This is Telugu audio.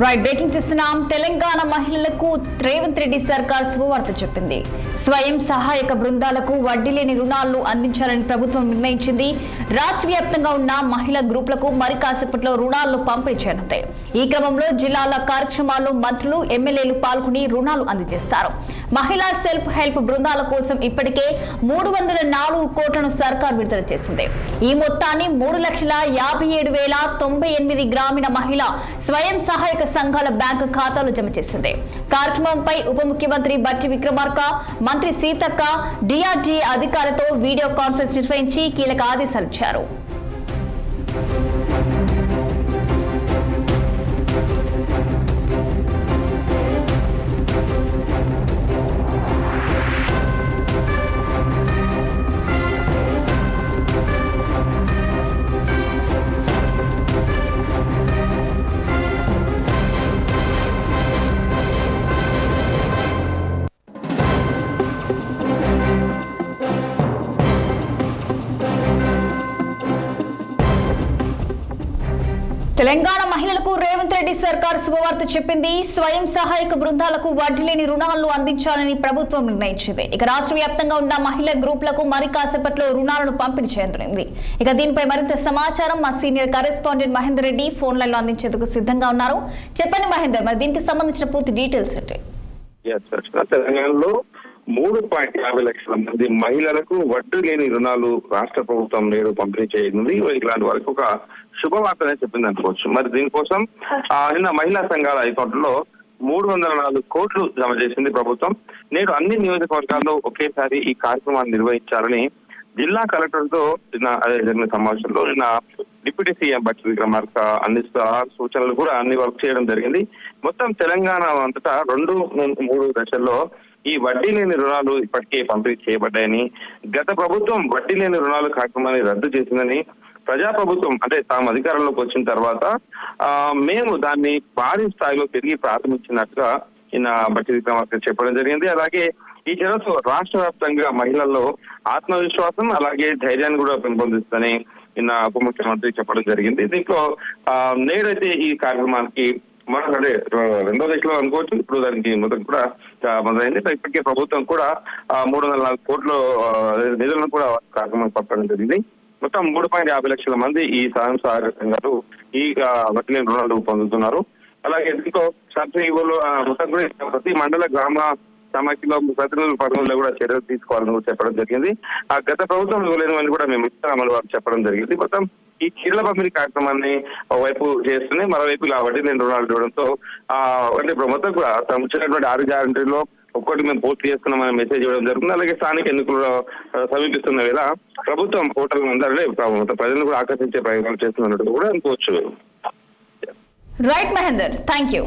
రైట్ బ్రేకింగ్ చేస్తున్నాం. తెలంగాణ మహిళలకు రేవంత్ రెడ్డి సర్కార్ శుభవార్త చెప్పింది. స్వయం సహాయక బృందాలకు వడ్డీ లేని రుణాలను అందించాలని ప్రభుత్వం నిర్ణయించింది. రాష్ట్ర వ్యాప్తంగా ఉన్న మహిళా గ్రూపులకు మరి కాసేపట్లో రుణాలను పంపిణీ చేయనుంది. ఈ క్రమంలో జిల్లాల కార్యక్రమాల్లో మంత్రులు, ఎమ్మెల్యేలు పాల్గొని రుణాలు అందజేస్తారు. మహిళా సెల్ఫ్ హెల్ప్ బృందాల కోసం ఇప్పటికే 304 కోట్లను సర్కార్ విడుదల చేసింది. ఈ మొత్తాన్ని 3,57,098 గ్రామీణ మహిళా స్వయం సహాయక సంఘాల బ్యాంకు ఖాతాలో జమ చేసింది. కార్యక్రమంపై ఉప ముఖ్యమంత్రి బట్టి విక్రమార్క, మంత్రి సీతక్క, డిఆర్డీఏ అధికారులతో వీడియో కాన్ఫరెన్స్ నిర్వహించి కీలక ఆదేశాలు ఇచ్చారు. తెలంగాణ మహిళలకు రేవంత్ రెడ్డి సర్కార్ శుభవార్త చెప్పింది. స్వయం సహాయక బృందాలకు వడ్డీ లేని రుణాలను అందించాలని ప్రభుత్వం నిర్ణయించింది. ఇక రాష్ట్ర వ్యాప్తంగా ఉన్న మహిళా గ్రూపులకు మరి కాసేపట్లో రుణాలను పంపిణీ చేయనుంది. ఇక దీనిపై మరింత సమాచారం మా senior correspondent Mahender Reddy phone line లో అందించేందుకు సిద్ధంగా ఉన్నారు. చెప్పండి మహేందర్, మరి దీనికి సంబంధించిన పూర్తి డీటెయిల్స్ ఏంటి? తెలంగాణలో 3.50 లక్షల మంది మహిళలకు వడ్డీ లేని రుణాలు రాష్ట్ర ప్రభుత్వం నేడు పంపిణీ చేయనుంది. ఇలాంటి వారికి ఒక శుభవార్తనే చెప్పింది అనుకోవచ్చు. మరి దీనికోసం నిన్న మహిళా సంఘాల అకౌంట్లో 304 కోట్లు జమ చేసింది ప్రభుత్వం. నేడు అన్ని నియోజకవర్గాల్లో ఒకేసారి ఈ కార్యక్రమాన్ని నిర్వహించాలని జిల్లా కలెక్టర్తో జరిగిన సమావేశంలో నిన్న డిప్యూటీ సీఎం బట్టి విక్రమార్క అందిస్తున్న సూచనలు కూడా అన్ని వర్క్ చేయడం జరిగింది. మొత్తం తెలంగాణ అంతటా 2-3 దశల్లో ఈ వడ్డీ లేని రుణాలు ఇప్పటికే పంపిణీ చేయబడ్డాయని, గత ప్రభుత్వం వడ్డీ లేని రుణాలు కార్యక్రమాన్ని రద్దు చేసిందని, ప్రజాప్రభుత్వం అంటే తాము అధికారంలోకి వచ్చిన తర్వాత మేము దాన్ని భారీ స్థాయిలో తిరిగి ప్రారంభించినట్టుగా ఈయన బట్టి విక్రమార్క చెప్పడం జరిగింది. అలాగే ఈ చర్యతో రాష్ట్ర వ్యాప్తంగా మహిళల్లో ఆత్మవిశ్వాసం అలాగే ధైర్యాన్ని కూడా పెంపొందిస్తుందని ఈయన ఉప ముఖ్యమంత్రి చెప్పడం జరిగింది. దీంట్లో నేడైతే ఈ కార్యక్రమానికి అంటే 2వ దశలో అనుకోవచ్చు. ఇప్పుడు దానికి మొదటి కూడా మొదలైంది. ఇప్పటికే ప్రభుత్వం కూడా 304 కోట్ల నిధులను కూడా కార్యక్రమం పంపడం జరిగింది. మొత్తం 3.50 లక్షల మంది ఈ స్వయం సహాయక సంఘాలు ఈ వడ్డీ లేని రుణాలు పొందుతున్నారు. అలాగే దీంతో సబ్సిడీలు మొత్తం కూడా ప్రతి మండల గ్రామ సమాఖ్యలో ప్రతినిధులు పదవుల్లో కూడా చర్యలు తీసుకోవాలని చెప్పడం జరిగింది. ఆ గత ప్రభుత్వం ఇవ్వలేని కూడా మేము ఇస్తామని వారు చెప్పడం జరిగింది. మొత్తం ఈ చీరల పంపిణీ కార్యక్రమాన్ని ఒకవైపు చేస్తూనే మరోవైపు ఇలా వడ్డీ లేని రుణాలు ఇవ్వడంతో అంటే మొత్తం కూడా వచ్చినటువంటి 6 గ్యారంటీలో ఒక్కటి మేము పూర్తి చేస్తున్నామని మెసేజ్ ఇవ్వడం జరుగుతుంది. అలాగే స్థానిక ఎన్నికలు సమీపిస్తున్న వేళ ప్రభుత్వం పోర్టల్ అందరిలో ప్రజలను కూడా ఆకర్షించే ప్రయత్నం చేస్తున్నట్టు కూడా అనుకోవచ్చు. Right Mahender, thank you.